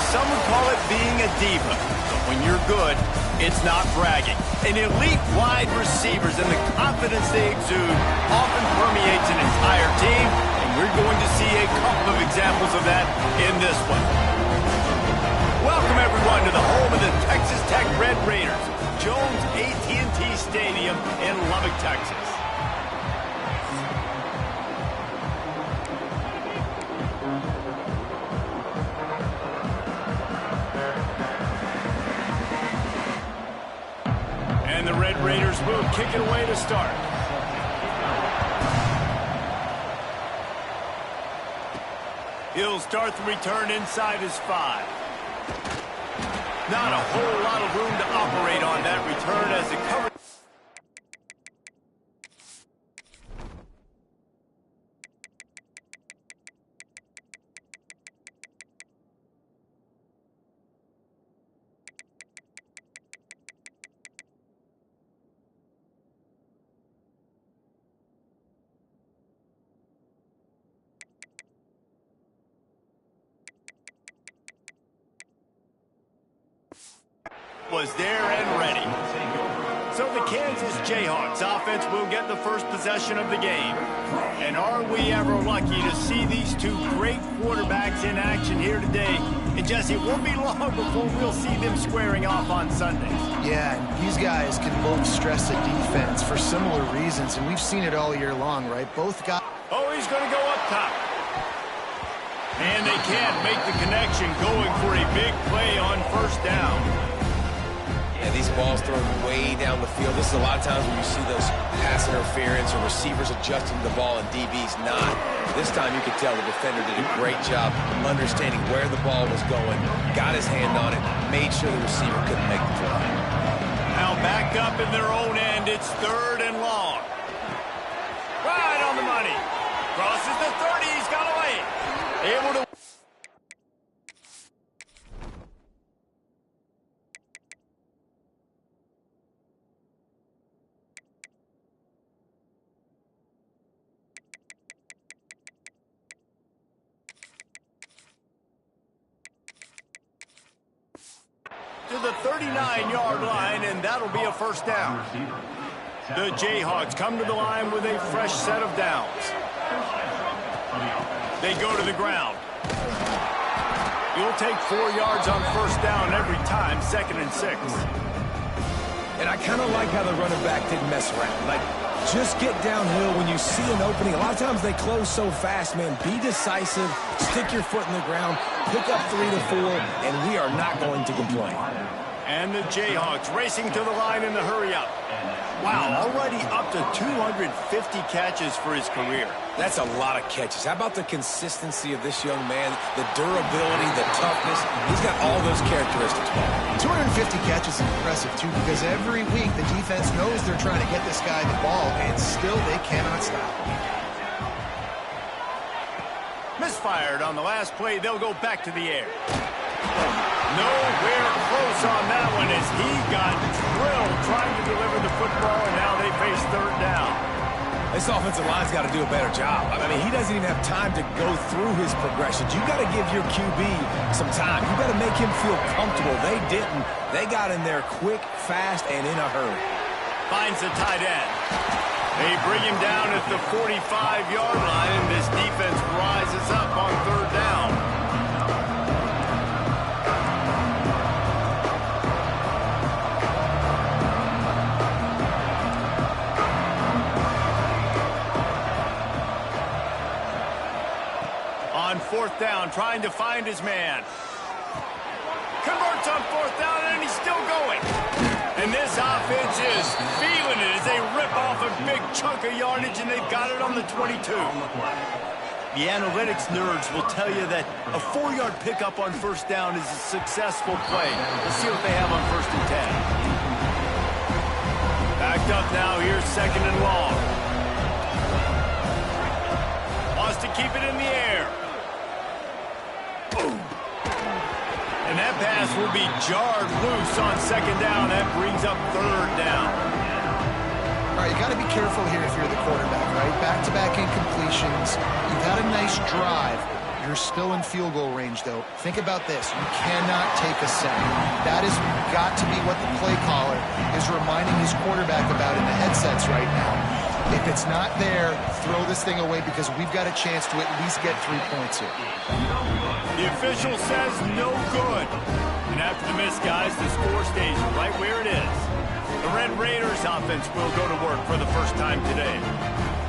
some would call it being a diva. But when you're good, it's not bragging. And elite wide receivers and the confidence they exude often permeates an entire team, and we're going to see a couple of examples of that in this one. Welcome, everyone, to the home of the Texas Tech Red Raiders, Jones AT&T Stadium in Lubbock, Texas. And the Red Raiders will kick it away to start. He'll start the return inside his 5. Not a whole lot of room to operate on that return as the coverage. Was there and ready. So the Kansas Jayhawks offense will get the first possession of the game. And are we ever lucky to see these two great quarterbacks in action here today? And Jesse, it won't be long before we'll see them squaring off on Sundays. Yeah, and these guys can both stress a defense for similar reasons, and we've seen it all year long, right? Both guys. Oh, he's going to go up top. And they can't make the connection, going for a big play on first down. Yeah, these balls thrown way down the field. This is a lot of times when you see those pass interference or receivers adjusting the ball and DBs not. This time you could tell the defender did a great job understanding where the ball was going, got his hand on it, made sure the receiver couldn't make the throw. Now back up in their own end. It's 3rd and long. Right on the money. Crosses the 30. He's got away. Able to... to the 39-yard line, and that'll be a first down. The Jayhawks come to the line with a fresh set of downs. They go to the ground. You'll take 4 yards on first down every time, 2nd and 6. And I kind of like how the running back didn't mess around. Like, just get downhill when you see an opening. A lot of times they close so fast, man. Be decisive, stick your foot in the ground, pick up 3 to 4, and we are not going to complain. And the Jayhawks racing to the line in the hurry-up. Wow, already up to 250 catches for his career. That's a lot of catches. How about the consistency of this young man, the durability, the toughness? He's got all those characteristics, Paul. 250 catches is impressive, too, because every week the defense knows they're trying to get this guy the ball, and still they cannot stop him. Misfired on the last play. They'll go back to the air. Nowhere close on that one as he got drilled trying to deliver the football, and now they face 3rd down. This offensive line's got to do a better job. I mean, he doesn't even have time to go through his progressions. You got to give your QB some time. You got to make him feel comfortable. They didn't. They got in there quick, fast, and in a hurry. Finds the tight end. They bring him down at the 45-yard line, and this defense rises up on 3rd down. On 4th down, trying to find his man. Converts on 4th down, and he's still going. And this offense is feeling it as they rip off a big chunk of yardage, and they've got it on the 22. The analytics nerds will tell you that a 4-yard pickup on first down is a successful play. Let's see what they have on 1st and 10. Backed up now, here's 2nd and long. Wants to keep it in the air. And that pass will be jarred loose on 2nd down. That brings up 3rd down. All right, you got to be careful here if you're the quarterback, right? Back-to-back incompletions. You've had a nice drive. You're still in field goal range, though. Think about this. You cannot take a sack. That has got to be what the play caller is reminding his quarterback about in the headsets right now. If it's not there, throw this thing away because we've got a chance to at least get 3 points here. The official says no good. And after the miss, guys, the score stays right where it is. The Red Raiders offense will go to work for the first time today.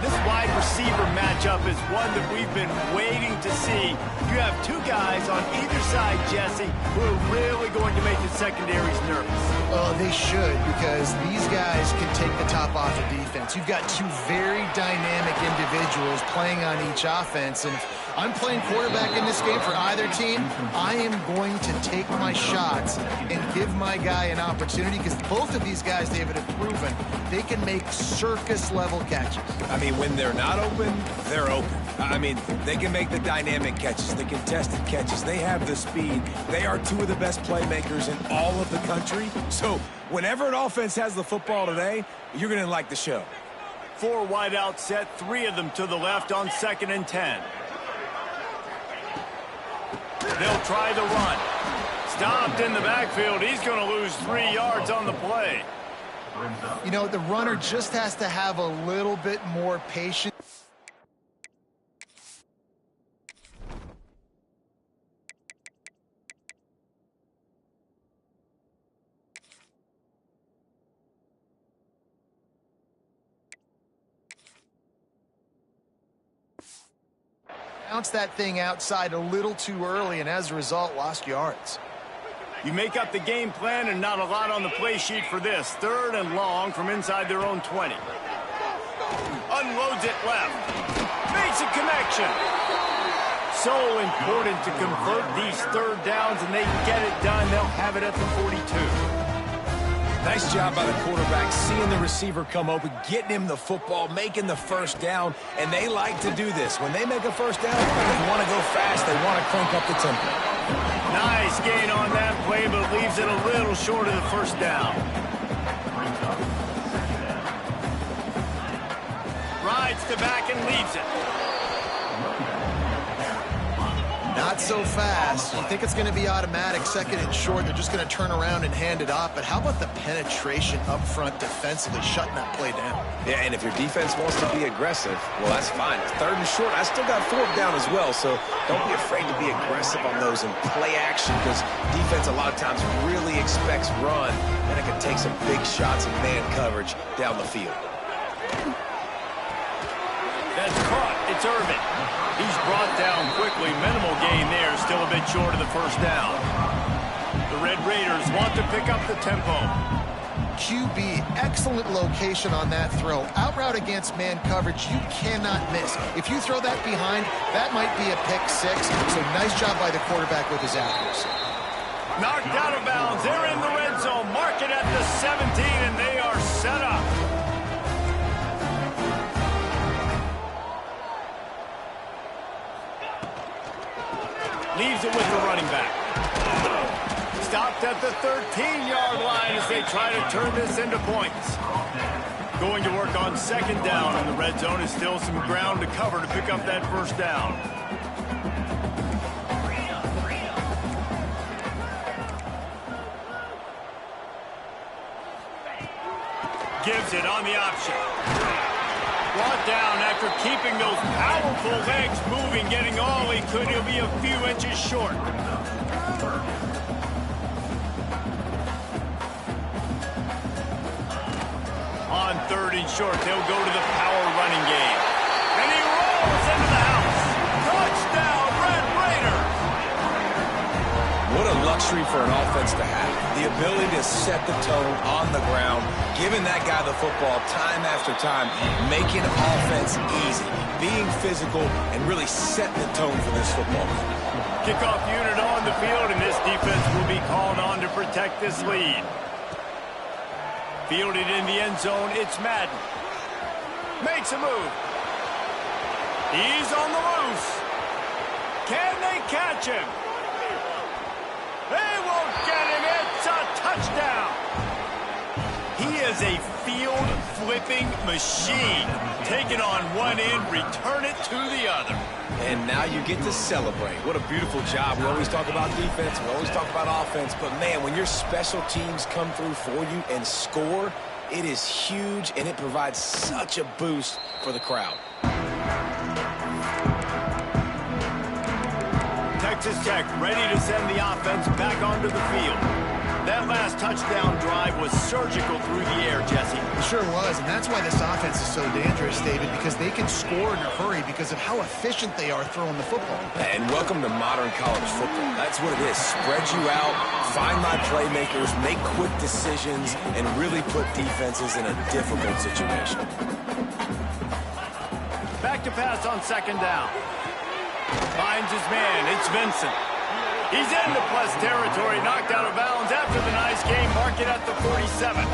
This wide receiver matchup is one that we've been waiting to see. You have two guys on either side, Jesse, who are really going to make the secondaries nervous. Oh, they should, because these guys can take the top off the defense. You've got two very dynamic individuals playing on each offense, and if I'm playing quarterback in this game for either team, I am going to take my shots and give my guy an opportunity, because both of these guys, David, have proven they can make circus-level catches. I mean, when they're not open, they're open. I mean, they can make the dynamic catches, the contested catches. They have the speed. They are two of the best playmakers in all of the country. So whenever an offense has the football today, you're going to like the show. 4 wide out set, 3 of them to the left on 2nd and 10. They'll try the run. Stopped in the backfield. He's going to lose 3 yards on the play. You know, the runner just has to have a little bit more patience. Bounced that thing outside a little too early, and as a result, lost yards. You make up the game plan and not a lot on the play sheet for this. 3rd and long from inside their own 20. Unloads it left. Makes a connection. So important to convert these 3rd downs, and they get it done. They'll have it at the 42. Nice job by the quarterback, seeing the receiver come open, getting him the football, making the 1st down, and they like to do this. When they make a 1st down, they want to go fast, they want to crank up the tempo. Nice gain on that play, but leaves it a little short of the 1st down. Rides to back and leaves it. Not so fast. You think it's going to be automatic, 2nd and short. They're just going to turn around and hand it off. But how about the penetration up front defensively, shutting that play down? Yeah, and if your defense wants to be aggressive, well, that's fine. It's 3rd and short. I still got 4th down as well, so don't be afraid to be aggressive on those and play action, because defense a lot of times really expects run, and it can take some big shots in man coverage down the field. That's caught. It's Irvin. He's brought down quickly. Minimal gain there. Still a bit short of the 1st down. The Red Raiders want to pick up the tempo. QB, excellent location on that throw. Out route against man coverage, you cannot miss. If you throw that behind, that might be a pick 6. So nice job by the quarterback with his accuracy. Knocked out of bounds. They're in the red zone. Mark it at the 17, and they are set up. Leaves it with the running back. Stopped at the 13-yard line as they try to turn this into points. Going to work on 2nd down, and the red zone is still some ground to cover to pick up that 1st down. Gives it on the option. Brought down after keeping those powerful legs moving, getting all he could. He'll be a few inches short. On 3rd and short, they'll go to the power running game. And he rolls into the house. Touchdown, Red Raiders! What a luxury for an offense to have. The ability to set the tone on the ground, giving that guy the football time after time, making offense easy, being physical, and really setting the tone for this football game. Kickoff unit on the field, and this defense will be called on to protect this lead. Fielded in the end zone, it's Madden. Makes a move. He's on the loose. Can they catch him? They won't get him. It's a touchdown. He is a field-flipping machine. Take it on one end, return it to the other. And now you get to celebrate. What a beautiful job. We always talk about defense. We always talk about offense. But, man, when your special teams come through for you and score, it is huge, and it provides such a boost for the crowd. Texas Tech ready to send the offense back onto the field. That last touchdown drive was surgical through the air, Jesse. It sure was, and that's why this offense is so dangerous, David, because they can score in a hurry because of how efficient they are throwing the football. And welcome to modern college football. That's what it is. Spread you out, find my playmakers, make quick decisions, and really put defenses in a difficult situation. Back to pass on second down. Finds his man. It's Vincent. He's into plus territory, knocked out of bounds after the nice game. Mark it at the 47.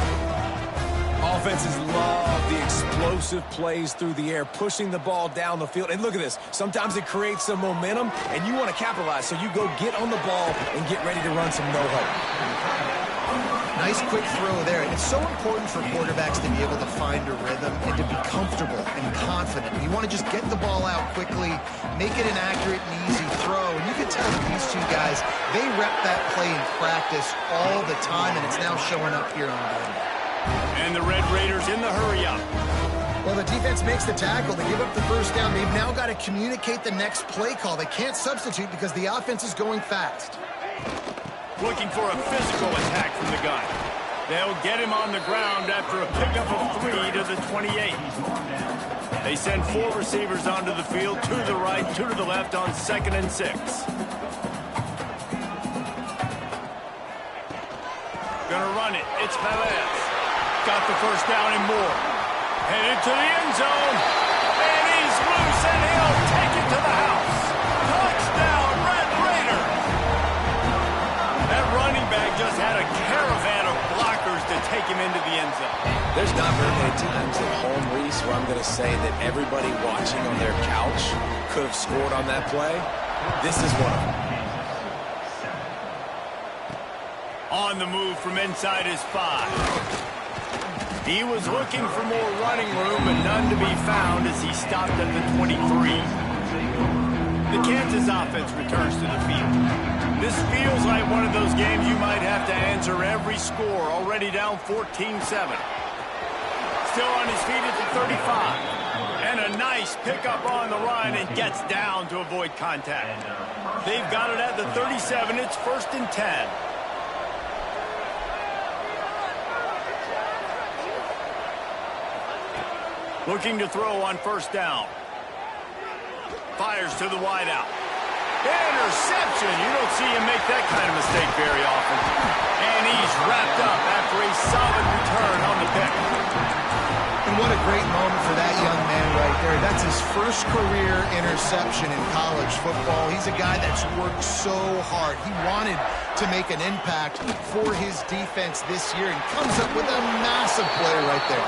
Offenses love the explosive plays through the air, pushing the ball down the field. And look at this. Sometimes it creates some momentum, and you want to capitalize. So you go get on the ball and get ready to run some no-huddle. Nice quick throw there. And it's so important for quarterbacks to be able to find a rhythm and to be comfortable and confident. You want to just get the ball out quickly, make it an accurate and easy throw. And you can tell that these two guys, they rep that play in practice all the time, and it's now showing up here on game. And the Red Raiders in the hurry-up. Well, the defense makes the tackle. They give up the first down. They've now got to communicate the next play call. They can't substitute because the offense is going fast. Looking for a physical attack from the gun. They'll get him on the ground after a pickup of 3 to the 28. They send 4 receivers onto the field, 2 to the right, 2 to the left on 2nd and 6. Gonna run it. It's Perez. Got the first down and more. Headed to the end zone. And he's loose, and he'll take it to the house. Touchdown, Red Raider. That running back just had a caravan of blockers to take him into the end zone. There's not very many times at home, Reese, where I'm going to say that everybody watching on their couch could have scored on that play. This is one of them. On the move from inside his 5. He was looking for more running room, but none to be found as he stopped at the 23. The Kansas offense returns to the field. This feels like one of those games you might have to answer every score, already down 14-7. Still on his feet at the 35. And a nice pickup on the run and gets down to avoid contact. They've got it at the 37. It's 1st and 10. Looking to throw on first down. Fires to the wideout. Interception. You don't see him make that kind of mistake very often. And he's wrapped up after a solid return on the pick. And what a great moment for that young man right there. That's his first career interception in college football. He's a guy that's worked so hard. He wanted to make an impact for his defense this year and comes up with a massive play right there.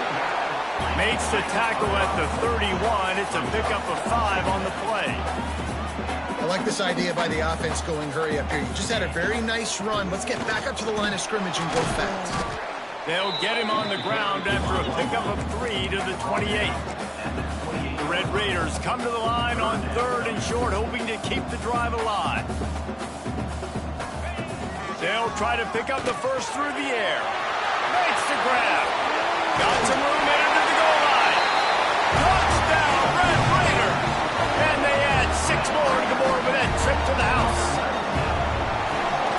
Makes the tackle at the 31. It's a pickup of 5 on the play. I like this idea by the offense going hurry up here. You just had a very nice run. Let's get back up to the line of scrimmage and go fast. They'll get him on the ground after a pickup of 3 to the 28. The Red Raiders come to the line on 3rd and short, hoping to keep the drive alive. They'll try to pick up the first through the air. Makes the grab. Got some room headed to the goal line. Touchdown, Red Raider. And they add 6 more to the board with that trip to the house.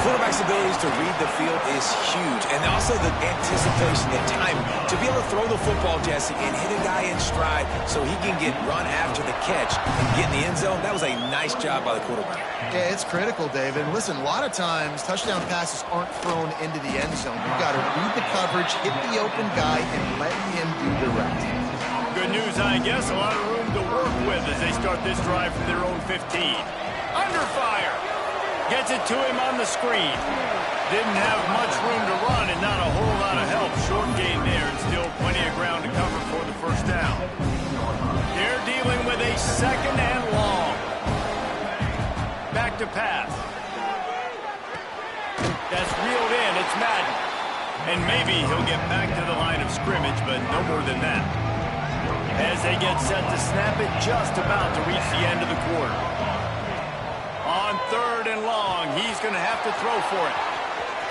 Quarterback's abilities to read the field is huge. And also the anticipation, the timing. To be able to throw the football, Jesse, and hit a guy in stride so he can get run after the catch and get in the end zone, that was a nice job by the quarterback. Yeah, it's critical, David. And listen, a lot of times touchdown passes aren't thrown into the end zone. You've got to read the coverage, hit the open guy, and let him do the rest. Good news, I guess. A lot of room to work with as they start this drive from their own 15. Under fire. Gets it to him on the screen. Didn't have much room to run and not a whole lot of help. Short gain there and still plenty of ground to cover for the first down. They're dealing with a 2nd and long. Back to pass. That's reeled in. It's Madden. And maybe he'll get back to the line of scrimmage, but no more than that. as they get set to snap it just about to reach the end of the quarter. On 3rd and long, he's going to have to throw for it.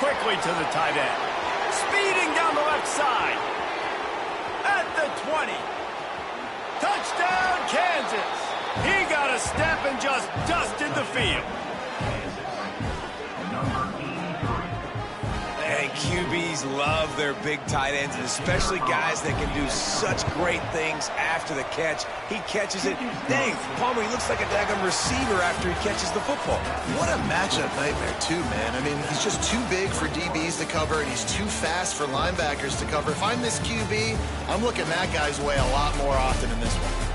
Quickly to the tight end. Speeding down the left side. At the 20. Touchdown, Kansas. He got a step and just dusted the field. And QBs love their big tight ends, and especially guys that can do such great things after the catch. He catches it. Dang, Palmer, he looks like a daggum receiver after he catches the football. What a matchup nightmare, too, man. I mean, he's just too big for DBs to cover, and he's too fast for linebackers to cover. If I'm this QB, I'm looking that guy's way a lot more often in this one.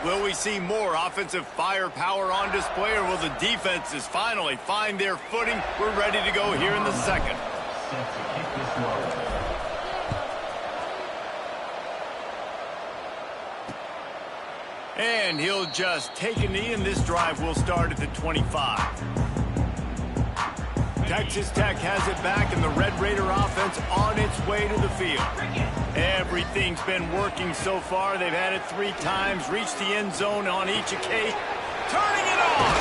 Will we see more offensive firepower on display, or will the defenses finally find their footing? We're ready to go here in the second. And he'll just take a knee, and this drive will start at the 25. Texas Tech has it back, and the Red Raider offense on its way to the field. Everything's been working so far. They've had it 3 times, reached the end zone on each occasion. Turning it on!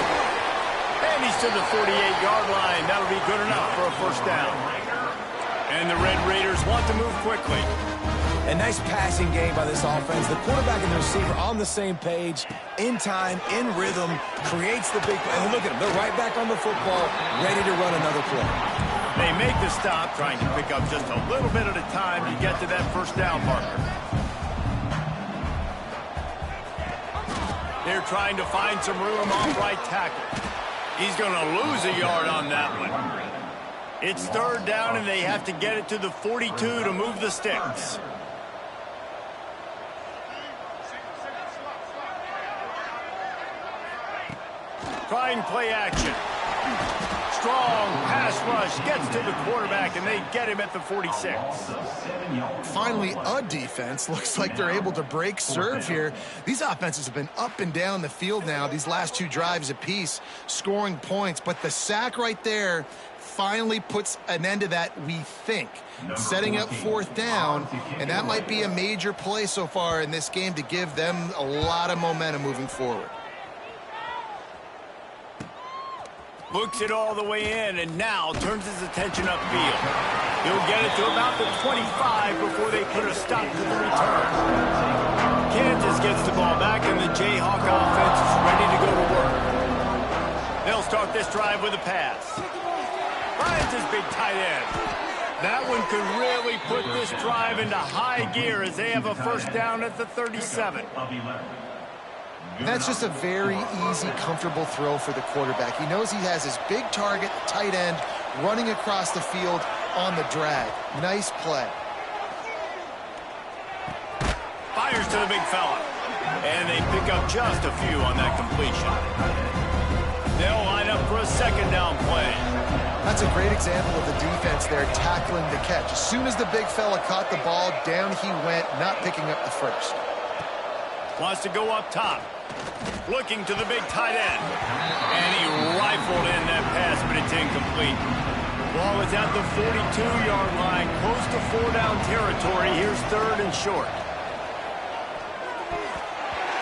And he's to the 48-yard line. That'll be good enough for a first down. And the Red Raiders want to move quickly. A nice passing game by this offense. The quarterback and the receiver on the same page, in time, in rhythm, creates the big play. And look at them. They're right back on the football, ready to run another play. They make the stop, trying to pick up just a little bit at a time to get to that first down marker. They're trying to find some room off right tackle. He's going to lose a yard on that one. It's 3rd down, and they have to get it to the 42 to move the sticks. Trying play action. Strong pass rush gets to the quarterback, and they get him at the 46. Finally, a defense. Looks like they're able to break serve here. These offenses have been up and down the field now, these last 2 drives apiece, scoring points. But the sack right there finally puts an end to that, we think. Setting up 4th down, and that might be a major play so far in this game to give them a lot of momentum moving forward. Looks it all the way in, and now turns his attention upfield. He'll get it to about the 25 before they put a stop to the return. Kansas gets the ball back, and the Jayhawk offense is ready to go to work. They'll start this drive with a pass. Finds his big tight end. That one could really put this drive into high gear as they have a first down at the 37. That's just a very easy, comfortable throw for the quarterback. He knows he has his big target, tight end, running across the field on the drag. Nice play. Fires to the big fella. And they pick up just a few on that completion. They'll line up for a second down play. That's a great example of the defense there tackling the catch. As soon as the big fella caught the ball, down he went, not picking up the first. Wants to go up top. Looking to the big tight end. And he rifled in that pass, but it's incomplete. Ball is at the 42-yard line, close to 4-down territory. Here's 3rd and short.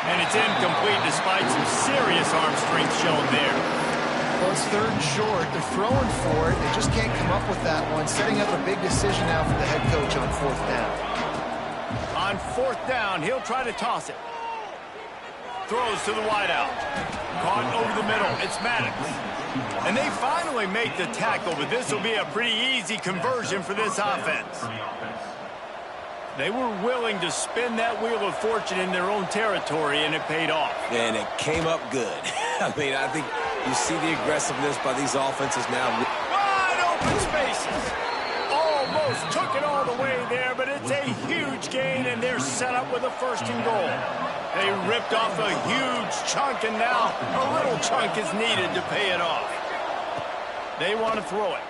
And it's incomplete despite some serious arm strength shown there. Well, it's 3rd and short. They're throwing for it. They just can't come up with that one. Setting up a big decision now for the head coach on 4th down. On 4th down, he'll try to toss it. Throws to the wideout. Caught over the middle. It's Maddox. And they finally make the tackle, but this will be a pretty easy conversion for this offense. They were willing to spin that wheel of fortune in their own territory, and it paid off. And it came up good. I mean, I think you see the aggressiveness by these offenses now. Wide open spaces. Almost took it all the way there, but it's a huge gain, and they're set up with a 1st and goal. They ripped off a huge chunk, and now a little chunk is needed to pay it off. They want to throw it.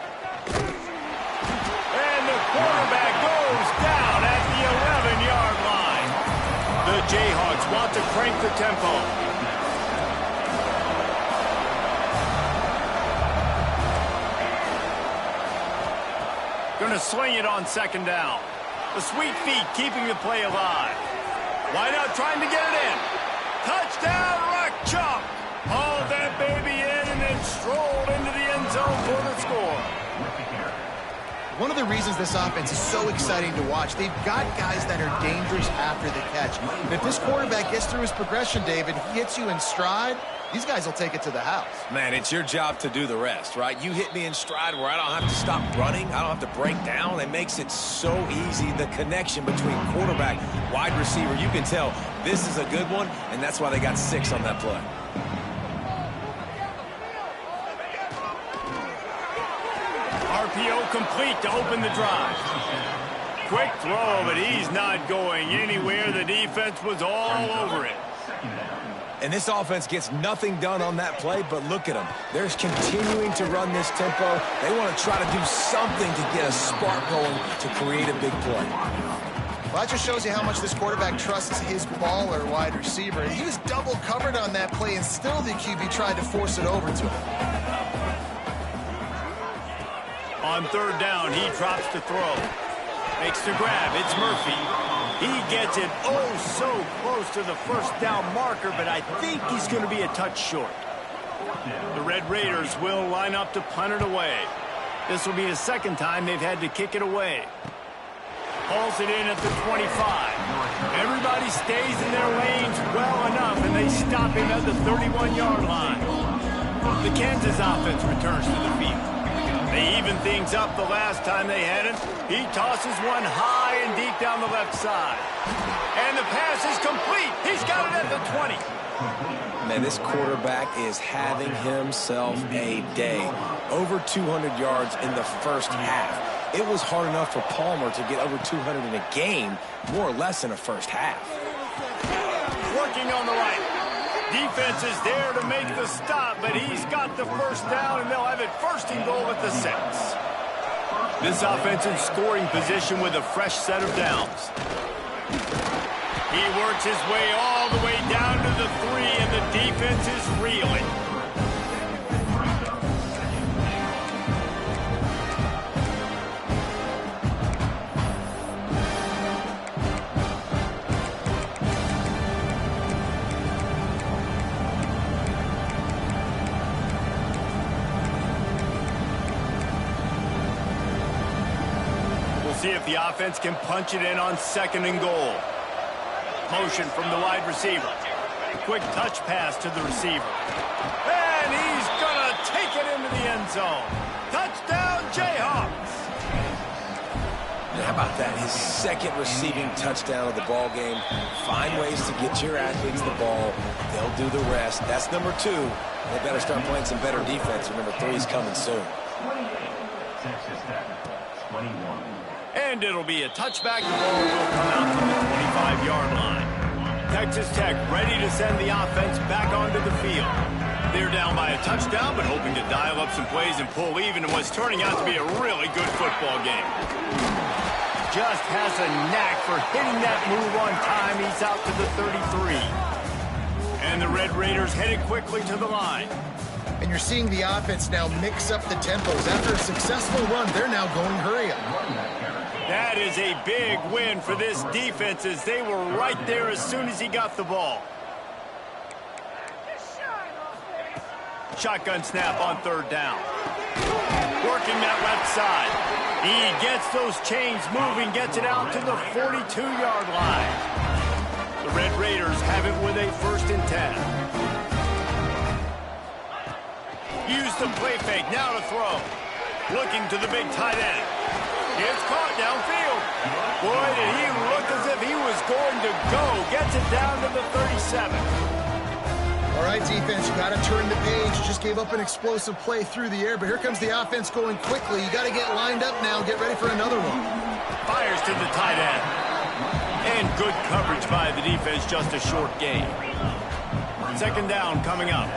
And the quarterback goes down at the 11-yard line. The Jayhawks want to crank the tempo. Gonna sling it on second down. The sweet feet keeping the play alive. Wide out trying to get it in. Touchdown, Rock Chalk. Hauled that baby in and then strolled into the end zone for the score. One of the reasons this offense is so exciting to watch, they've got guys that are dangerous after the catch. And if this quarterback gets through his progression, David, he hits you in stride, these guys will take it to the house. Man, it's your job to do the rest, right? You hit me in stride where I don't have to stop running. I don't have to break down. It makes it so easy. The connection between quarterback, wide receiver, you can tell this is a good one, and that's why they got 6 on that play. RPO complete to open the drive. Quick throw, but he's not going anywhere. The defense was all over it. And this offense gets nothing done on that play, but look at them. They're continuing to run this tempo. They want to try to do something to get a spark going to create a big play. Well, that just shows you how much this quarterback trusts his baller wide receiver. He was double covered on that play, and still the QB tried to force it over to him. On third down, he drops to throw. Makes the grab. It's Murphy. He gets it so close to the first down marker, but I think he's going to be a touch short. The Red Raiders will line up to punt it away. This will be the second time they've had to kick it away. Hauls it in at the 25. Everybody stays in their lanes well enough, and they stop him at the 31-yard line. The Kansas offense returns to the field. They even things up the last time they had it. He tosses one high and deep down the left side. And the pass is complete. He's got it at the 20. Man, this quarterback is having himself a day. Over 200 yards in the first half. It was hard enough for Palmer to get over 200 in a game, more or less in a first half. Working on the right. Defense is there to make the stop, but he's got the first down, and they'll have it first and goal at the 6. This offense in scoring position with a fresh set of downs. He works his way all the way down to the 3, and the defense is reeling. See if the offense can punch it in on second and goal. Motion from the wide receiver. Quick touch pass to the receiver. And he's going to take it into the end zone. Touchdown, Jayhawks. And how about that? His second receiving touchdown of the ball game. Find ways to get your athletes the ball. They'll do the rest. That's number 2. They better start playing some better defense. Number 3 is coming soon. And it'll be a touchback. The ball will come out to the 25-yard line. Texas Tech ready to send the offense back onto the field. They're down by a touchdown, but hoping to dial up some plays and pull even in what's turning out to be a really good football game. Just has a knack for hitting that move on time. He's out to the 33. And the Red Raiders headed quickly to the line. And you're seeing the offense now mix up the tempos. After a successful run, they're now going hurry up. That is a big win for this defense as they were right there as soon as he got the ball. Shotgun snap on third down. Working that left side. He gets those chains moving, gets it out to the 42-yard line. The Red Raiders have it with a 1st and 10. Use the play fake, now to throw. Looking to the big tight end. It's caught downfield. Boy, did he look as if he was going to go. Gets it down to the 37. All right, defense, you got to turn the page. You just gave up an explosive play through the air, but here comes the offense going quickly. You got to get lined up now. Get ready for another one. Fires to the tight end. And good coverage by the defense, just a short gain. Second down coming up.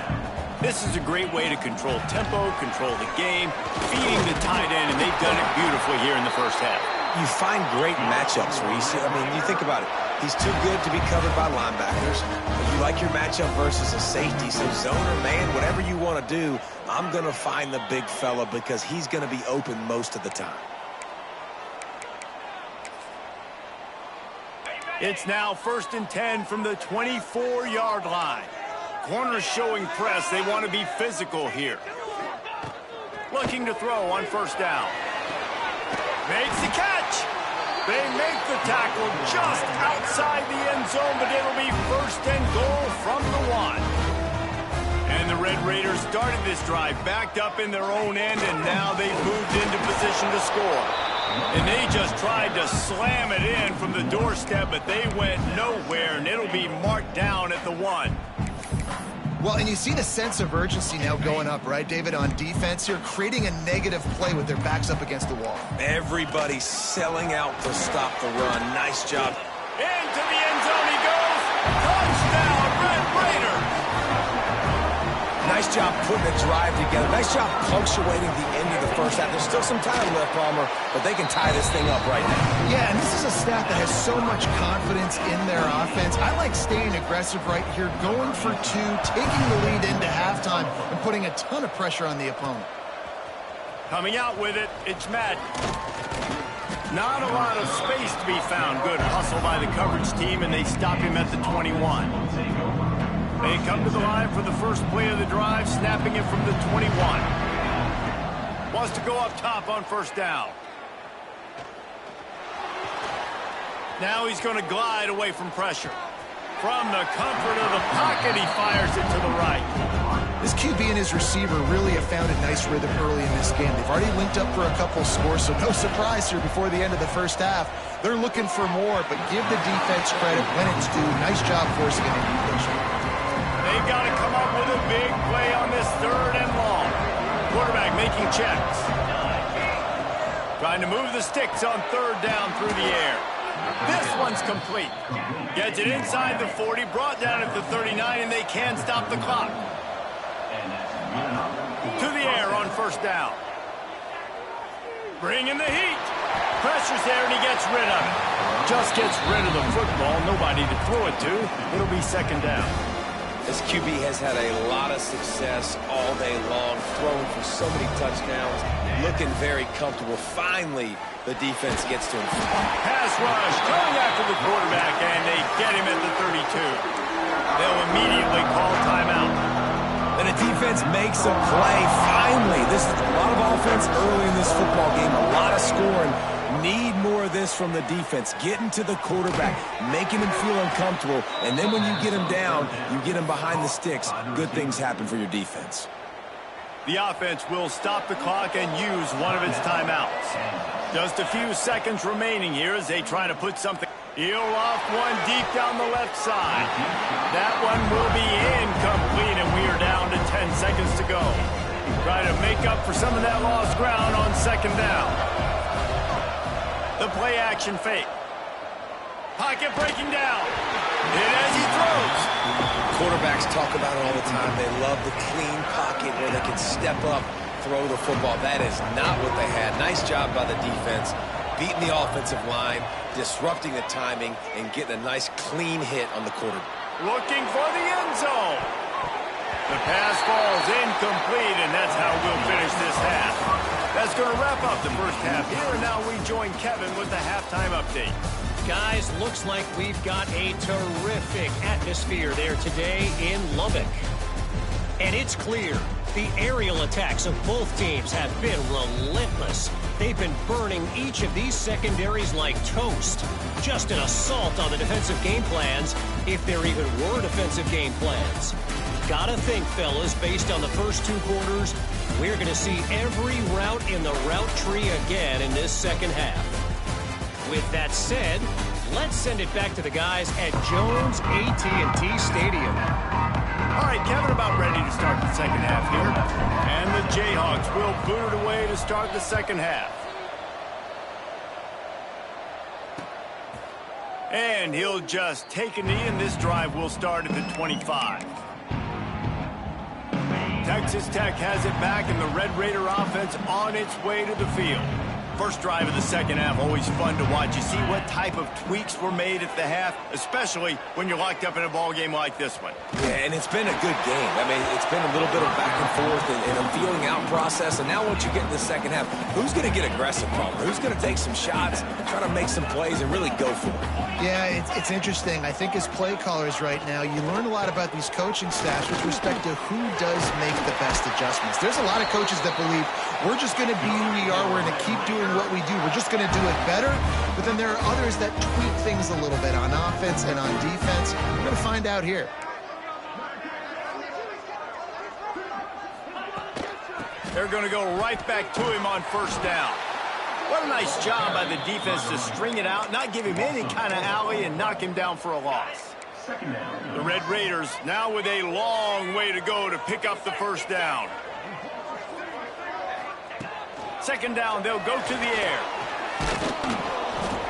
This is a great way to control tempo, control the game, feeding the tight end, and they've done it beautifully here in the first half. You find great matchups where you see, you think about it. He's too good to be covered by linebackers. But you like your matchup versus a safety, so zone or man, whatever you want to do, I'm going to find the big fella because he's going to be open most of the time. It's now 1st and 10 from the 24-yard line. Corners showing press. They want to be physical here. Looking to throw on 1st down. Makes the catch. They make the tackle just outside the end zone, but it'll be 1st and goal from the 1. And the Red Raiders started this drive backed up in their own end, and now they've moved into position to score. And they just tried to slam it in from the doorstep, but they went nowhere, and it'll be marked down at the 1. Well, and you see the sense of urgency now going up, right, David, on defense here, creating a negative play with their backs up against the wall. Everybody's selling out to stop the run. Nice job. Into the end zone he goes. Touchdown, Red Raiders. Nice job putting a drive together. Nice job punctuating the end of the first half. There's still some time left, Palmer, but they can tie this thing up right now. Yeah, and this is a staff that has so much confidence in their offense. I like staying aggressive right here, going for 2, taking the lead into halftime, and putting a ton of pressure on the opponent. Coming out with it, it's Madden. Not a lot of space to be found. Good hustle by the coverage team, and they stop him at the 21. They come to the line for the first play of the drive, snapping it from the 21. Wants to go up top on 1st down. Now he's going to glide away from pressure. From the comfort of the pocket, he fires it to the right. This QB and his receiver really have found a nice rhythm early in this game. They've already linked up for a couple scores, so no surprise here before the end of the first half. They're looking for more, but give the defense credit when it's due. Nice job forcing an incompletion. They've got to come up with a big play on this 3rd and long. Quarterback making checks. Trying to move the sticks on 3rd down through the air. This one's complete. Gets it inside the 40, brought down at the 39, and they can't stop the clock. To the air on 1st down. Bringing the heat. Pressure's there, and he gets rid of it. Just gets rid of the football. Nobody to throw it to. It'll be 2nd down. This QB has had a lot of success all day long, throwing for so many touchdowns, looking very comfortable. Finally, the defense gets to him. Pass rush, going after the quarterback, and they get him at the 32. They'll immediately call timeout. And the defense makes a play. Finally, this is a lot of offense early in this football game, a lot of scoring. Need more of this from the defense. Getting to the quarterback, making him feel uncomfortable, and then when you get him down, you get him behind the sticks. Good things happen for your defense. The offense will stop the clock and use one of its timeouts. Just a few seconds remaining here as they try to put something. He'll off one deep down the left side. That one will be incomplete, and we are down to 10 seconds to go. Try to make up for some of that lost ground on 2nd down. The play action fake. Pocket breaking down. Hit as he throws. Quarterbacks talk about it all the time. They love the clean pocket where they can step up, throw the football. That is not what they had. Nice job by the defense, beating the offensive line, disrupting the timing, and getting a nice clean hit on the quarterback. Looking for the end zone. The pass falls incomplete, and that's how we'll finish this half. That's going to wrap up the first half here, and now we join Kevin with the halftime update. Guys, looks like we've got a terrific atmosphere there today in Lubbock. And it's clear, the aerial attacks of both teams have been relentless. They've been burning each of these secondaries like toast. Just an assault on the defensive game plans, if there even were defensive game plans. Gotta think, fellas, based on the first 2 quarters, we're going to see every route in the route tree again in this second half. With that said, let's send it back to the guys at Jones AT&T Stadium. All right, Kevin, about ready to start the second half here. And the Jayhawks will boot it away to start the second half. And he'll just take a knee, and this drive will start at the 25. Texas Tech has it back, and the Red Raider offense on its way to the field. First drive of the second half, always fun to watch. You see what type of tweaks were made at the half, especially when you're locked up in a ball game like this one. Yeah, and it's been a good game. I mean, it's been a little bit of back and forth and a feeling out process. And now once you get in the second half, who's going to get aggressive, Palmer? Who's going to take some shots, try to make some plays, and really go for it? Yeah, it's interesting. I think as play callers right now, you learn a lot about these coaching staffs with respect to who does make the best adjustments. There's a lot of coaches that believe we're just going to be who we are. We're going to keep doing what we do. We're just going to do it better. But then there are others that tweak things a little bit on offense and on defense. We're going to find out here. They're going to go right back to him on first down. What a nice job by the defense to string it out, not give him any kind of alley, and knock him down for a loss. The Red Raiders now with a long way to go to pick up the first down. Second down, they'll go to the air.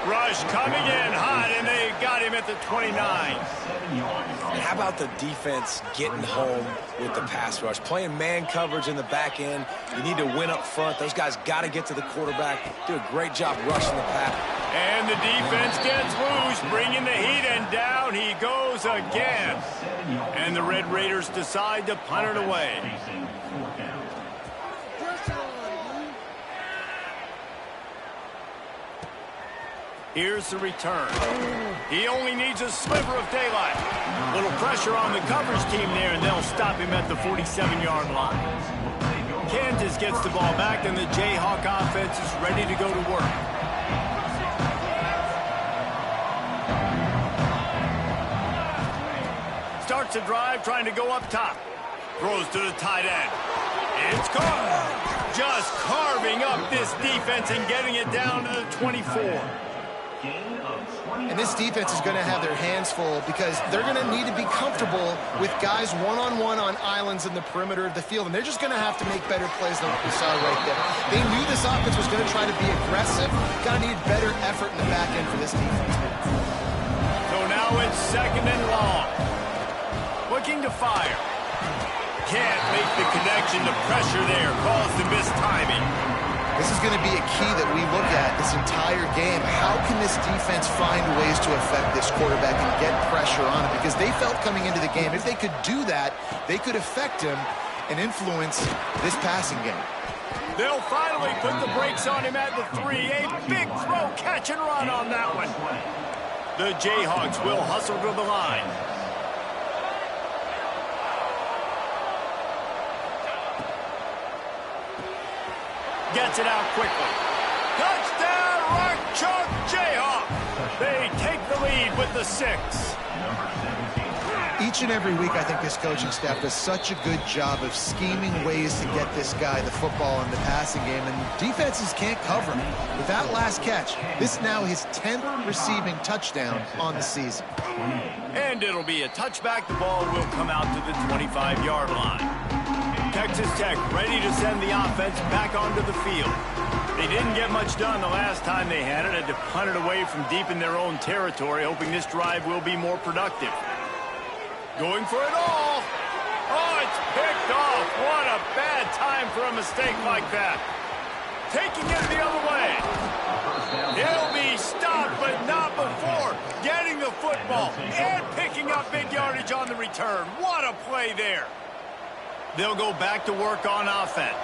Rush coming in hot, and they got him at the 29. And how about the defense getting home with the pass rush? Playing man coverage in the back end. You need to win up front. Those guys got to get to the quarterback. Do a great job rushing the pass. And the defense gets loose, bringing the heat, and down he goes again. And the Red Raiders decide to punt it away. Here's the return. He only needs a sliver of daylight. Little pressure on the coverage team there, and they'll stop him at the 47-yard line. Kansas gets the ball back, and the Jayhawk offense is ready to go to work. Starts a drive trying to go up top. Throws to the tight end. It's caught. Just carving up this defense and getting it down to the 24. And this defense is going to have their hands full because they're going to need to be comfortable with guys one-on-one on islands in the perimeter of the field. And they're just going to have to make better plays than what we saw right there. They knew this offense was going to try to be aggressive. Got to need better effort in the back end for this defense. So now it's second and long. Looking to fire. Can't make the connection. The pressure there caused the missed timing. This is going to be a key that we look at this entire game. How can this defense find ways to affect this quarterback and get pressure on him? Because they felt coming into the game, if they could do that, they could affect him and influence this passing game. They'll finally put the brakes on him at the 3. A big throw, catch and run on that one. The Jayhawks will hustle to the line. Gets it out quickly. Touchdown, Rock Chalk Jayhawks. They take the lead with the 6. Each and every week, I think this coaching staff does such a good job of scheming ways to get this guy the football in the passing game, and defenses can't cover him. With that last catch, this is now his 10th receiving touchdown on the season. And it'll be a touchback. The ball will come out to the 25-yard line. Texas Tech ready to send the offense back onto the field. They didn't get much done the last time they had it. Had to punt it away from deep in their own territory, hoping this drive will be more productive. Going for it all. Oh, it's picked off. What a bad time for a mistake like that. Taking it the other way. He'll be stopped, but not before getting the football and picking up big yardage on the return. What a play there. They'll go back to work on offense.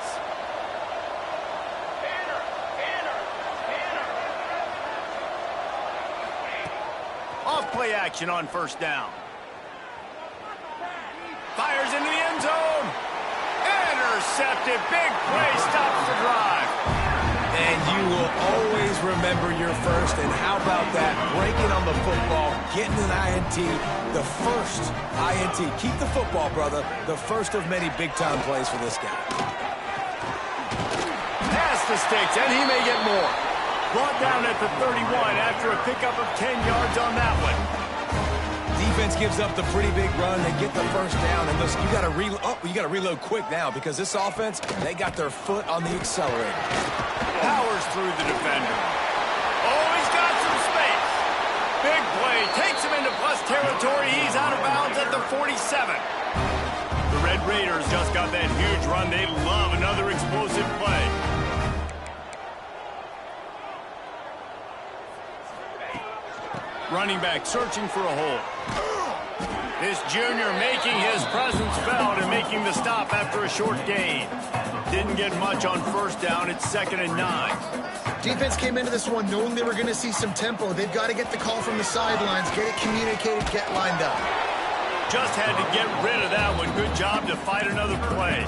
Off play action on first down. Fires into the end zone. Intercepted. Big play stops the drive. And you will always remember your first. And how about that? Breaking on the football, getting an INT, the first INT. Keep the football, brother. The first of many big-time plays for this guy. Past the sticks, and he may get more. Brought down at the 31 after a pickup of 10 yards on that one. Defense gives up the pretty big run. They get the first down, and listen, you got to reload quick now because this offense, they got their foot on the accelerator. Powers through the defender. Oh, he's got some space. Big play. Takes him into plus territory. He's out of bounds at the 47. The Red Raiders just got that huge run. They love another explosive play. Running back searching for a hole. This junior making his presence felt and making the stop after a short gain. Didn't get much on first down. It's 2nd and 9. Defense came into this one knowing they were going to see some tempo. They've got to get the call from the sidelines, get it communicated, get lined up. Just had to get rid of that one. Good job to fight another play.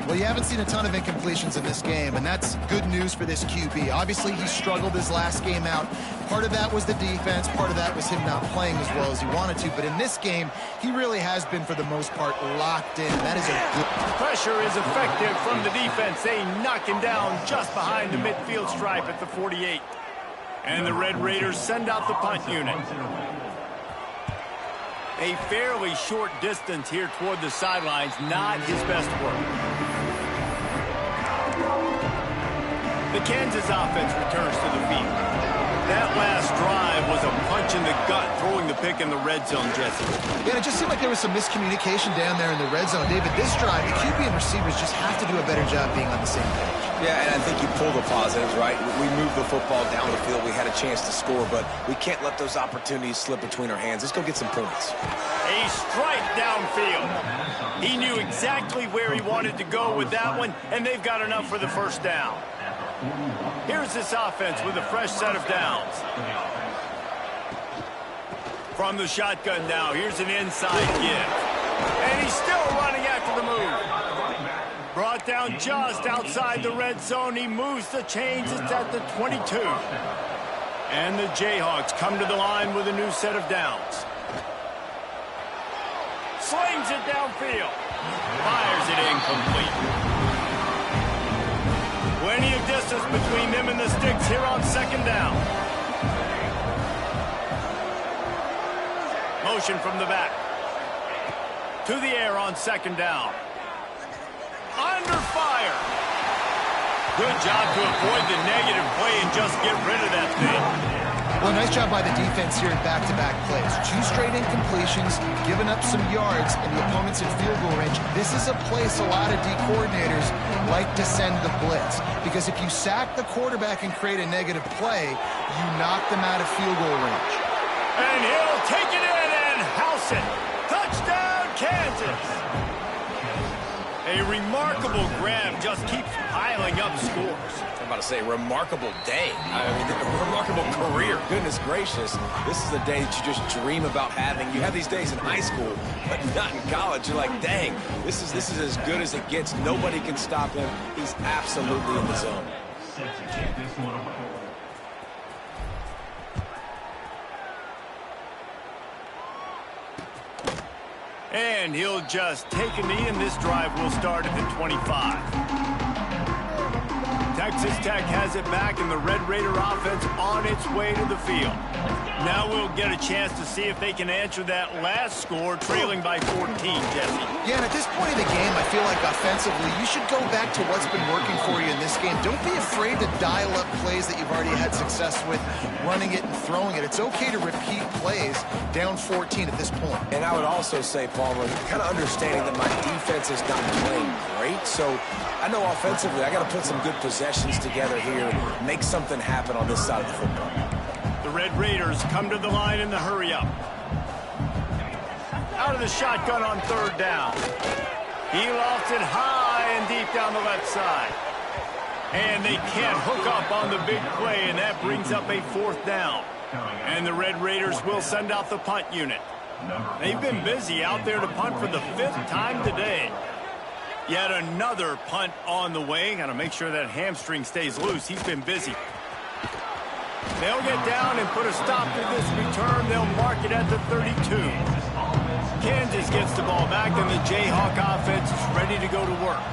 Well, you haven't seen a ton of incompletions in this game, and that's good news for this QB. Obviously, he struggled his last game out. Part of that was the defense. Part of that was him not playing as well as he wanted to. But in this game, he really has been, for the most part, locked in. That is a good... Pressure is effective from the defense. They knock him down just behind the midfield stripe at the 48. And the Red Raiders send out the punt unit. A fairly short distance here toward the sidelines. Not his best work. The Kansas offense returns to the field. That last drive was a punch in the gut, throwing the pick in the red zone, Jesse. Yeah, it just seemed like there was some miscommunication down there in the red zone. David, this drive, the QB and receivers just have to do a better job being on the same page. Yeah, and I think you pull the positives, right? We moved the football down the field. We had a chance to score, but we can't let those opportunities slip between our hands. Let's go get some points. A strike downfield. He knew exactly where he wanted to go with that one, and they've got enough for the first down. Here's this offense with a fresh set of downs. From the shotgun now, here's an inside give. And he's still running after the move. Brought down just outside the red zone. He moves the chains. It's at the 22. And the Jayhawks come to the line with a new set of downs. Slings it downfield. Fires it incomplete. Plenty of distance between them and the sticks here on 2nd down. Motion from the back. To the air on 2nd down. Under fire. Good job to avoid the negative play and just get rid of that thing. Well, nice job by the defense here in back-to-back plays. 2 straight incompletions, giving up some yards, and the opponent's in field goal range. This is a place a lot of D coordinators like to send the blitz, because if you sack the quarterback and create a negative play, you knock them out of field goal range. And he'll take it in and house it. Touchdown, Kansas. A remarkable grab just keeps piling up scores. I'm about to say, remarkable day. I mean, a remarkable career. Goodness gracious. This is the day that you just dream about having. You have these days in high school, but not in college. You're like, dang, this is as good as it gets. Nobody can stop him. He's absolutely in the zone. And he'll just take a knee, and this drive will start at the 25. Texas Tech has it back, and the Red Raider offense on its way to the field. Now we'll get a chance to see if they can answer that last score, trailing by 14, Jesse. Yeah, and at this point in the game, I feel like offensively, you should go back to what's been working for you in this game. Don't be afraid to dial up plays that you've already had success with, running it and throwing it. It's okay to repeat plays down 14 at this point. And I would also say, Palmer, kind of understanding that my defense is not playing great, so I know offensively I got to put some good possessions together here, make something happen on this side of the football. The Red Raiders come to the line in the hurry-up. Out of the shotgun on 3rd down. He lofts it high and deep down the left side. And they can't hook up on the big play, and that brings up a 4th down. And the Red Raiders will send out the punt unit. They've been busy out there to punt for the 5th time today. Yet another punt on the way. Got to make sure that hamstring stays loose. He's been busy. They'll get down and put a stop to this return. They'll mark it at the 32. Kansas gets the ball back, and the Jayhawk offense is ready to go to work.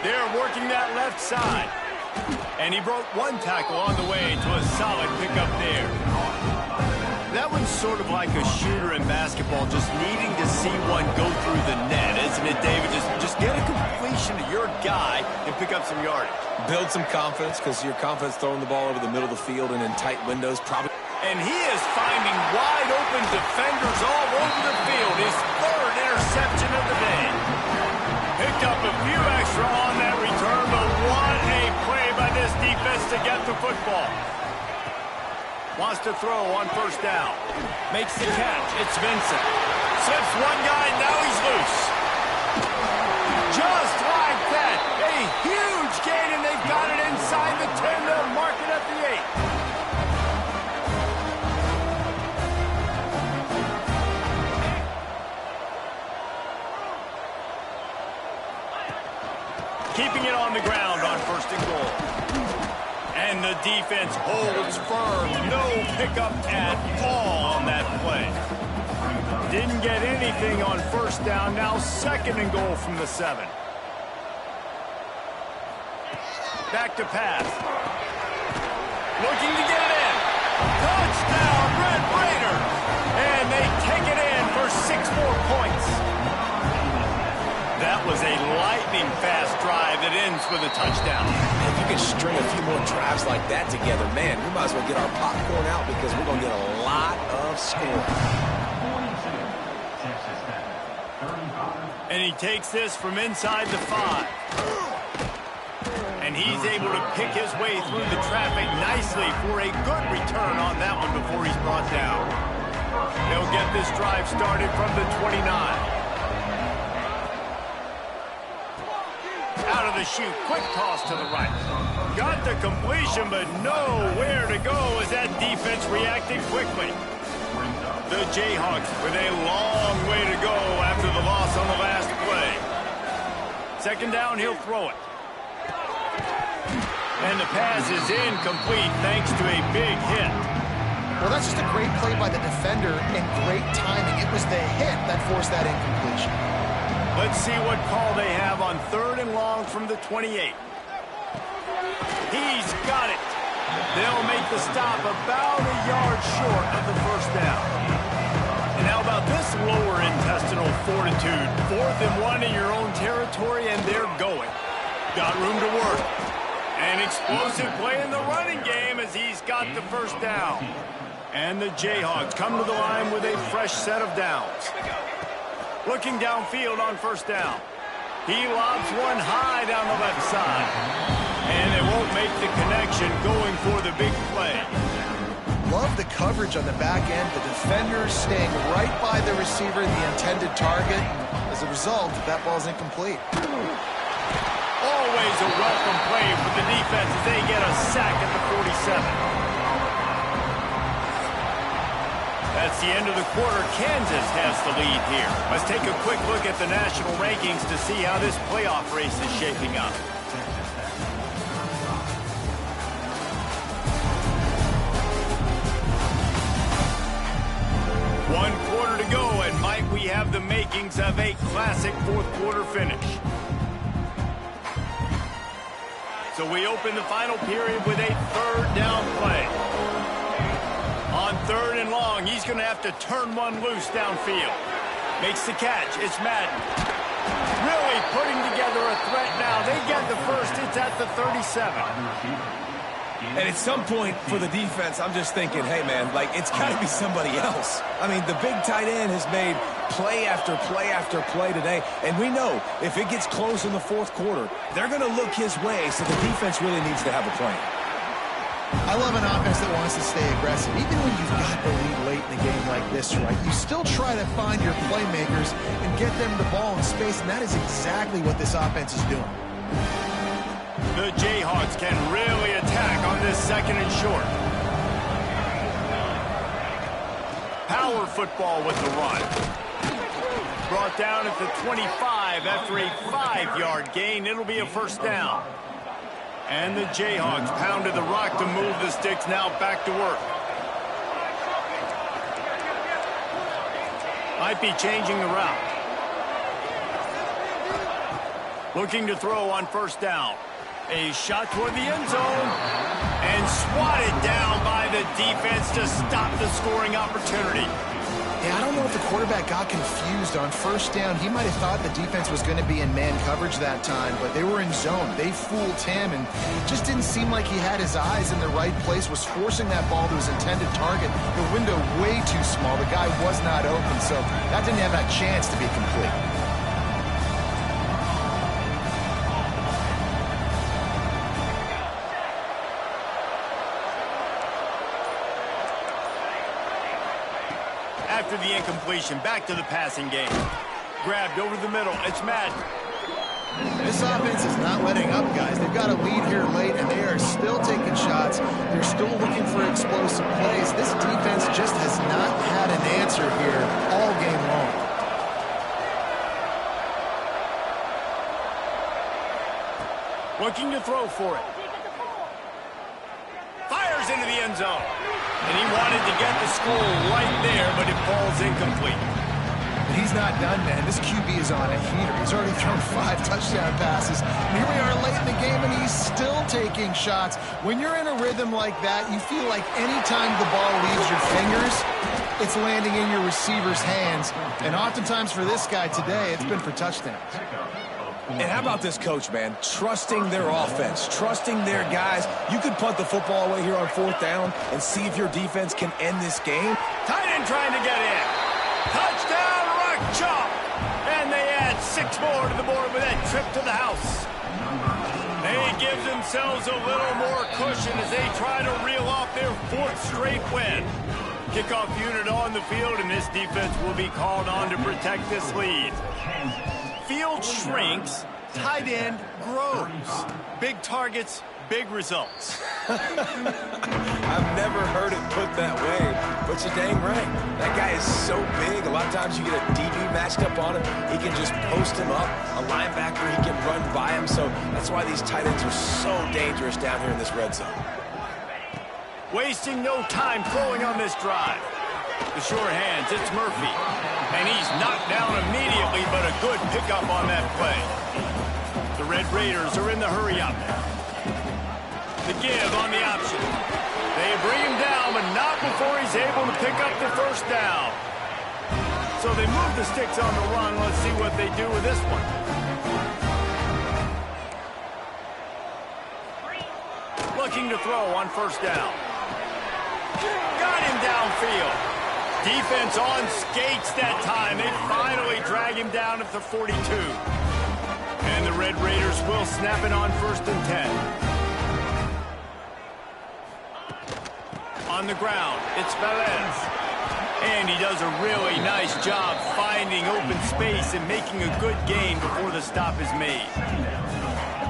They're working that left side. And he broke 1 tackle on the way to a solid pickup there. That one's sort of like a shooter in basketball, just needing to see one go through the net, isn't it, David? Just get a completion to your guy and pick up some yardage. Build some confidence, because your confidence throwing the ball over the middle of the field and in tight windows probably. And he is finding wide open defenders all over the field. His 3rd interception of the day. Picked up a few extra on that return, but what a play by this defense to get the football. Wants to throw on first down. Makes the catch. It's Vincent. Slips one guy, now he's loose. Just like that. A huge gain, and they've got it inside the 10. They'll mark it at the 8. Keeping it on the ground on first and goal. And the defense holds firm. No pickup at all on that play. Didn't get anything on first down. Now second and goal from the 7. Back to pass. Looking to get it in. Touchdown, Red Raiders. And they take it in for 6 more points. That was a lightning-fast drive that ends with a touchdown. If you can string a few more drives like that together, man, we might as well get our popcorn out because we're going to get a lot of score. And he takes this from inside the 5. And he's able to pick his way through the traffic nicely for a good return on that one before he's brought down. They'll get this drive started from the 29. Out of the chute, quick toss to the right. Got the completion, but nowhere to go as that defense reacted quickly. The Jayhawks with a long way to go after the loss on the last play. Second down, he'll throw it. And the pass is incomplete thanks to a big hit. Well, that's just a great play by the defender and great timing. It was the hit that forced that incompletion. Let's see what call they have on third and long from the 28. He's got it. They'll make the stop about a yard short of the first down. And how about this lower intestinal fortitude? 4th and 1 in your own territory, and they're going. Got room to work. An explosive play in the running game as he's got the first down. And the Jayhawks come to the line with a fresh set of downs. Looking downfield on first down. He lobs one high down the left side. And they won't make the connection going for the big play. Love the coverage on the back end. The defenders staying right by the receiver, the intended target. As a result, that ball's incomplete. Always a welcome play for the defense as they get a sack at the 47. That's the end of the quarter. Kansas has the lead here. Let's take a quick look at the national rankings to see how this playoff race is shaping up. One quarter to go, and might we have the makings of a classic fourth quarter finish. So we open the final period with a third down play. On third and long, he's going to have to turn one loose downfield. Makes the catch. It's Madden. Really putting together a threat now. They get the first. It's at the 37. And at some point for the defense, I'm just thinking, hey, man, like, it's got to be somebody else. I mean, the big tight end has made play after play after play today. And we know if it gets close in the fourth quarter, they're going to look his way, so the defense really needs to have a plan. I love an offense that wants to stay aggressive. Even when you've got the lead late in the game like this, right, you still try to find your playmakers and get them the ball in space, and that is exactly what this offense is doing. The Jayhawks can really attack on this second and short. Power football with the run. Brought down at the 25 after a 5-yard gain. It'll be a first down. And the Jayhawks pounded the rock to move the sticks. Now back to work. Might be changing the route. Looking to throw on first down. A shot toward the end zone. And swatted down by the defense to stop the scoring opportunity. Yeah, I don't know if the quarterback got confused on first down. He might have thought the defense was going to be in man coverage that time, but they were in zone. They fooled him, and it just didn't seem like he had his eyes in the right place, was forcing that ball to his intended target. The window way too small. The guy was not open, so that didn't have that chance to be complete. after the incompletion. Back to the passing game. Grabbed over the middle. It's Madden. This offense is not letting up, guys. They've got a lead here late, and they are still taking shots. They're still looking for explosive plays. This defense just has not had an answer here all game long. Looking to throw for it. Fires into the end zone. And he wanted to get the score right there, but it falls incomplete. But he's not done, man. This QB is on a heater. He's already thrown 5 touchdown passes. And here we are late in the game, and he's still taking shots. When you're in a rhythm like that, you feel like any time the ball leaves your fingers, it's landing in your receiver's hands. And oftentimes for this guy today, it's been for touchdowns. And how about this coach, man? Trusting their offense, trusting their guys. You could punt the football away here on 4th down and see if your defense can end this game. Tight end trying to get in. Touchdown, Rock Chalk. And they add 6 more to the board with that trip to the house. They give themselves a little more cushion as they try to reel off their 4th straight win. Kickoff unit on the field, and this defense will be called on to protect this lead. Field shrinks, tight end grows. Big targets, big results. I've never heard it put that way, but you're dang right. That guy is so big. A lot of times you get a DB matched up on him. He can just post him up. A linebacker, he can run by him. So that's why these tight ends are so dangerous down here in this red zone. Wasting no time throwing on this drive. The sure hands, it's Murphy. And he's knocked down immediately, but a good pickup on that play. The Red Raiders are in the hurry-up. The give on the option. They bring him down, but not before he's able to pick up the first down. So they move the sticks on the run. Let's see what they do with this one. Looking to throw on 1st down. Got him downfield. Defense on skates that time. They finally drag him down at the 42. And the Red Raiders will snap it on 1st and 10. On the ground, it's Velez. And he does a really nice job finding open space and making a good gain before the stop is made.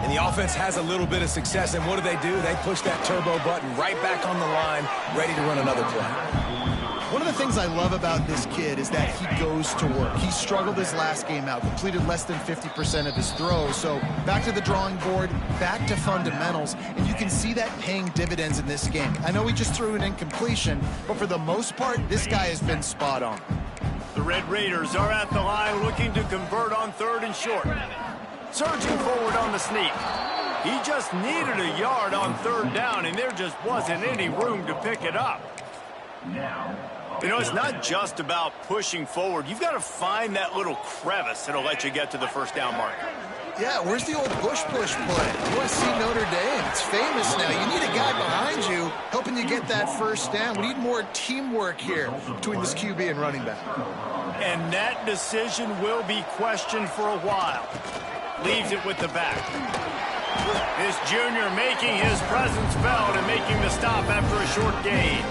And the offense has a little bit of success, and what do? They push that turbo button right back on the line, ready to run another play. One of the things I love about this kid is that he goes to work. He struggled his last game out, completed less than 50% of his throws. So back to the drawing board, back to fundamentals, and you can see that paying dividends in this game. I know he just threw an incompletion, but for the most part, this guy has been spot on. The Red Raiders are at the line looking to convert on 3rd and short. Surging forward on the sneak. He just needed a yard on 3rd down, and there just wasn't any room to pick it up. You know, it's not just about pushing forward. You've got to find that little crevice that'll let you get to the 1st down marker. Yeah, where's the old push play? USC Notre Dame, it's famous now. You need a guy behind you helping you get that 1st down. We need more teamwork here between this QB and running back. And that decision will be questioned for a while. Leaves it with the back. This junior making his presence felt and making the stop after a short gain.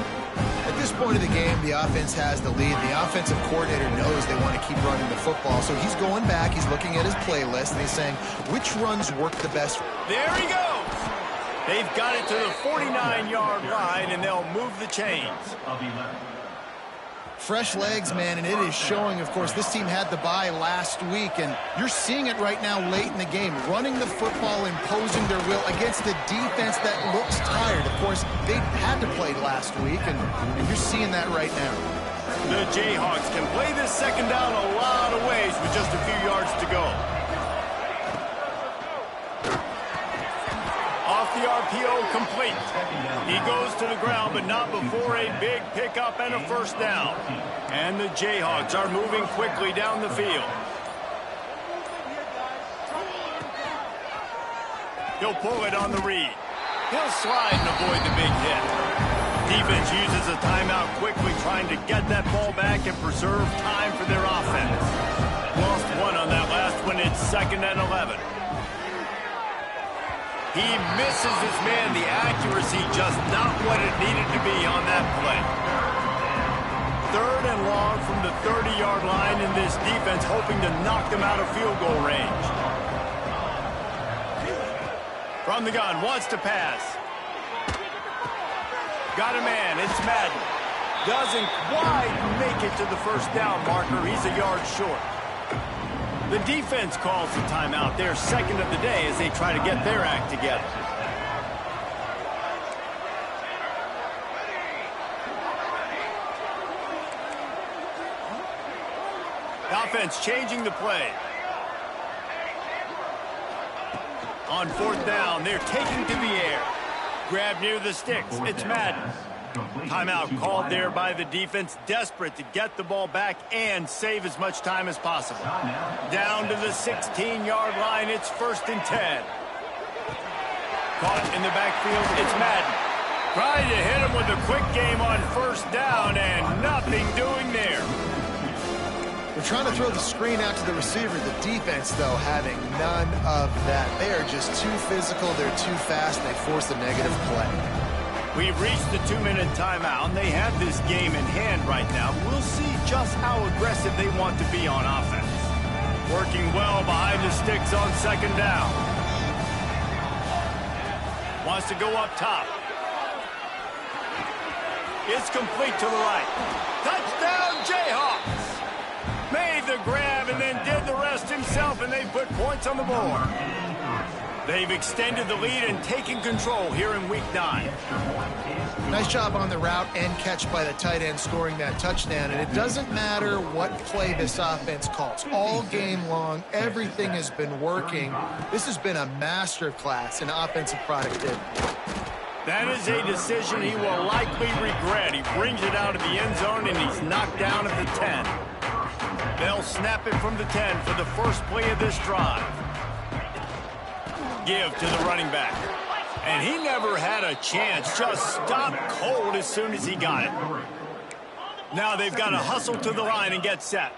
At this point of the game, the offense has the lead. The offensive coordinator knows they want to keep running the football. So he's going back, he's looking at his playlist, and he's saying, which runs work the best? There he goes! They've got it to the 49-yard line, and they'll move the chains. Fresh legs, man, and it is showing. Of course, this team had the bye last week, and you're seeing it right now late in the game. Running the football, imposing their will against a defense that looks tired. Of course, they had to play last week, and you're seeing that right now. The Jayhawks can play this 2nd down a lot of ways with just a few yards to go. Off the RPO, complete. He goes to the ground, but not before a big pickup and a 1st down. And the Jayhawks are moving quickly down the field. He'll pull it on the read. He'll slide and avoid the big hit. Defense uses a timeout quickly, trying to get that ball back and preserve time for their offense. Lost one on that last one. It's 2nd and 11. He misses his man. The accuracy just not what it needed to be on that play. 3rd and long from the 30-yard line in this defense, hoping to knock them out of field goal range. From the gun, wants to pass. Got a man, it's Madden. Doesn't quite make it to the first down marker. He's a yard short. The defense calls the timeout. Their second of the day as they try to get their act together. Offense changing the play. On 4th down, they're taking to the air. Grab near the sticks. It's Madden. Timeout called there by the defense, desperate to get the ball back and save as much time as possible. Down to the 16-yard line, it's 1st and 10. Caught in the backfield, it's Madden. Trying to hit him with a quick game on 1st down and nothing doing there. They're trying to throw the screen out to the receiver. The defense, though, having none of that. They are just too physical. They're too fast. They force a negative play. We've reached the 2-minute timeout, and they have this game in hand right now. We'll see just how aggressive they want to be on offense. Working well behind the sticks on 2nd down. Wants to go up top. It's complete to the right. Touchdown, Jayhawks! Made the grab and then did the rest himself, and they put points on the board. They've extended the lead and taken control here in Week 9. Nice job on the route and catch by the tight end scoring that touchdown. And it doesn't matter what play this offense calls. All game long, everything has been working. This has been a master class in offensive productivity. That is a decision he will likely regret. He brings it out of the end zone, and he's knocked down at the 10. They'll snap it from the 10 for the first play of this drive. Give to the running back. And he never had a chance. Just stopped cold as soon as he got it. Now they've got to hustle to the line and get set.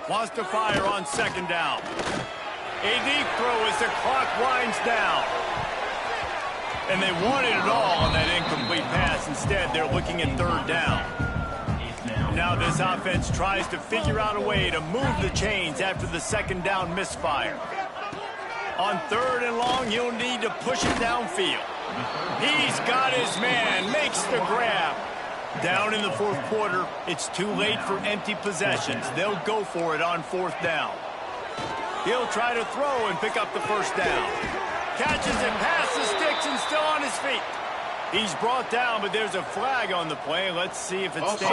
Wants to fire on 2nd down. A deep throw as the clock winds down. And they wanted it all on that incomplete pass. Instead, they're looking at 3rd down. Now this offense tries to figure out a way to move the chains after the 2nd down misfire. On 3rd and long, he'll need to push it downfield. He's got his man, makes the grab. Down in the 4th quarter, it's too late for empty possessions. They'll go for it on 4th down. He'll try to throw and pick up the 1st down. Catches it past the sticks and still on his feet. He's brought down, but there's a flag on the play. Let's see if it stands.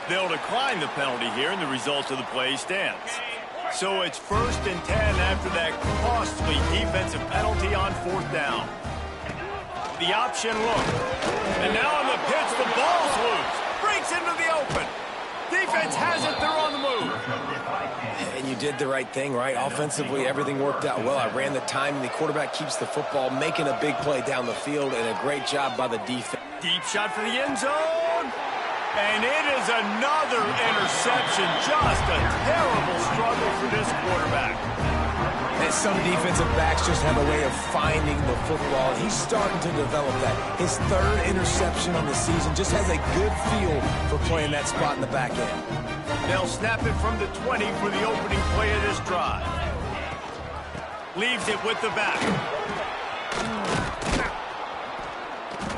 They'll decline the penalty here, and the result of the play stands. So it's 1st and 10 after that costly defensive penalty on 4th down. The option look. And now on the pitch, the ball's loose. Breaks into the open. Defense has it. They're on the move. And you did the right thing, right? Offensively, everything worked out well. I ran the time, and the quarterback keeps the football, making a big play down the field, and a great job by the defense. Deep shot for the end zone. And it is another interception. Just a terrible struggle for this quarterback. And some defensive backs just have a way of finding the football. He's starting to develop that. His 3rd interception on the season, just has a good feel for playing that spot in the back end. They'll snap it from the 20 for the opening play of this drive. Leaves it with the back.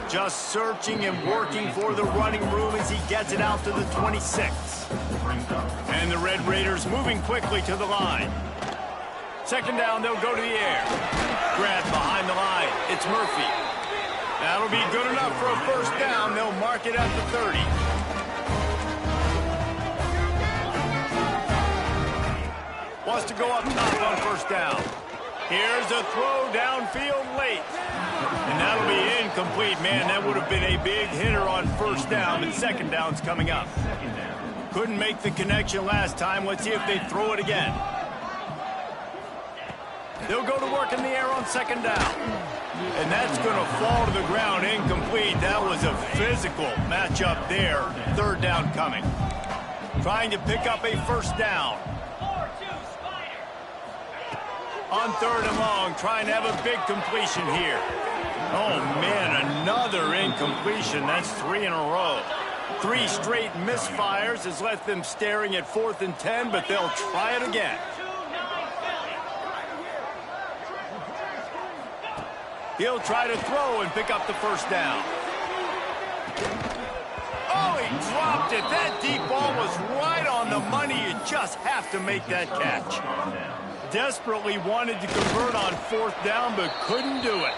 Just searching and working for the running room as he gets it out to the 26. And the Red Raiders moving quickly to the line. 2nd down, they'll go to the air. Grab behind the line. It's Murphy. That'll be good enough for a 1st down. They'll mark it at the 30. Wants to go up top on 1st down. Here's a throw downfield late. And that'll be incomplete. Man, that would have been a big hitter on 1st down, but 2nd down's coming up. Couldn't make the connection last time. Let's see if they throw it again. They'll go to work in the air on 2nd down. And that's going to fall to the ground incomplete. That was a physical matchup there. 3rd down coming. Trying to pick up a 1st down. On 3rd and long, trying to have a big completion here. Oh, man, another incompletion. That's 3 in a row. 3 straight misfires has left them staring at 4th and 10, but they'll try it again. He'll try to throw and pick up the first down. Oh, he dropped it. That deep ball was right on the money. You just have to make that catch. Desperately wanted to convert on 4th down, but couldn't do it.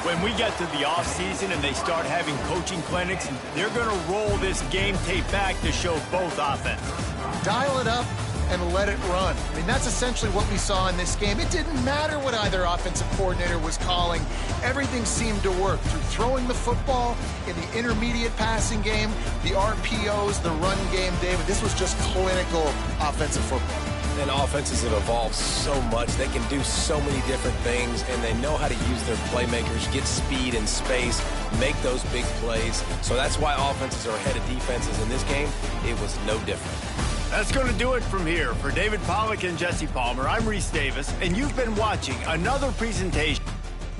When we get to the offseason and they start having coaching clinics, they're going to roll this game tape back to show both offenses. Dial it up and let it run. I mean, that's essentially what we saw in this game. It didn't matter what either offensive coordinator was calling. Everything seemed to work through throwing the football in the intermediate passing game, the RPOs, the run game, David. This was just clinical offensive football. And offenses have evolved so much. They can do so many different things, and they know how to use their playmakers, get speed and space, make those big plays. So that's why offenses are ahead of defenses in this game. It was no different. That's going to do it from here. For David Pollack and Jesse Palmer, I'm Reese Davis, and you've been watching another presentation.